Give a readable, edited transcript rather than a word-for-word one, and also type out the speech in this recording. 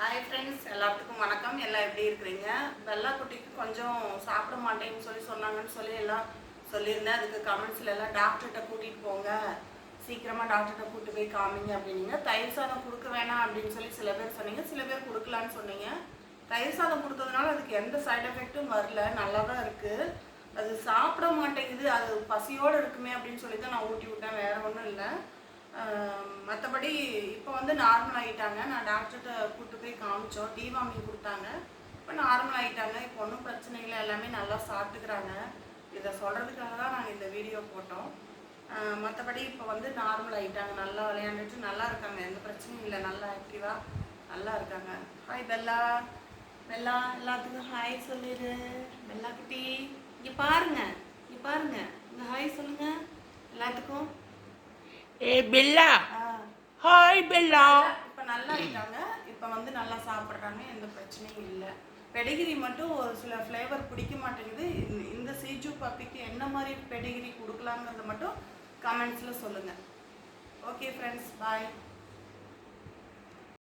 Hi friends, எல்லாத்துக்கும் வணக்கம். எல்லாம் எப்படி இருக்கிறீங்க? பெல்லா குட்டிக்கு கொஞ்சம் சாப்பிட மாட்டேன்னு சொன்னாங்கன்னு சொல்லி எல்லாம் சொல்லியிருந்தேன். அதுக்கு கமெண்ட்ஸில் எல்லாம் டாக்டர்கிட்ட கூட்டிகிட்டு போங்க, சீக்கிரமாக டாக்டர்கிட்ட கூப்பிட்டு போய் காமிங்க அப்படின்னீங்க. தயிர் சாதம் கொடுக்க வேணாம் அப்படின்னு சொல்லி சில பேர் சொன்னீங்க, சில பேர் கொடுக்கலான்னு சொன்னீங்க. தயிர் சாதம் கொடுத்ததுனால அதுக்கு எந்த சைடு எஃபெக்ட்டும் வரல, நல்லா தான் இருக்குது. அது சாப்பிட மாட்டேங்குது, அது பசியோடு இருக்குமே அப்படின்னு சொல்லி தான் நான் ஊட்டி விட்டேன், வேறு ஒன்றும் இல்லை. மற்றபடி இப்போ வந்து நார்மல் ஆகிட்டாங்க. நான் டாக்டர்கிட்ட கூப்பிட்டு போய் காமிச்சோம், டிவாமிங் கொடுத்தாங்க. இப்போ நார்மல் ஆகிட்டாங்க. இப்போ ஒன்றும் பிரச்சனை இல்லை, எல்லாமே நல்லா சாப்பிட்டுக்கிறாங்க. இதை சொல்கிறதுக்காக தான் நாங்கள் இந்த வீடியோ போட்டோம். மற்றபடி இப்போ வந்து நார்மல் ஆகிட்டாங்க, நல்லா விளையாண்டுட்டு நல்லா இருக்காங்க, எந்த பிரச்சனையும் இல்லை, நல்லா ஆக்டிவாக நல்லா இருக்காங்க. ஹாய் பெல்லா, பெல்லா எல்லாத்துக்கும் ஹாய் சொல்லிடு. பெல்லா குட்டி இங்கே பாருங்க, இங்கே பாருங்க, இங்கே ஹாய் சொல்லுங்க எல்லாத்துக்கும். ஏ பெல்லா, ஹாய் பெல்லா. இப்போ நல்லா இருக்காங்க, இப்போ வந்து நல்லா சாப்பிட்றாங்க, எந்த பிரச்சனையும் இல்லை. பெடிகிரி மட்டும் ஒரு சில ஃப்ளேவர் பிடிக்க மாட்டேங்குது. இந்த சீஜு பப்பிக்கு என்ன மாதிரி பெடிகிரி கொடுக்கலாங்கிறத மட்டும் கமெண்ட்ஸில் சொல்லுங்கள். ஓகே ஃப்ரெண்ட்ஸ், பாய்.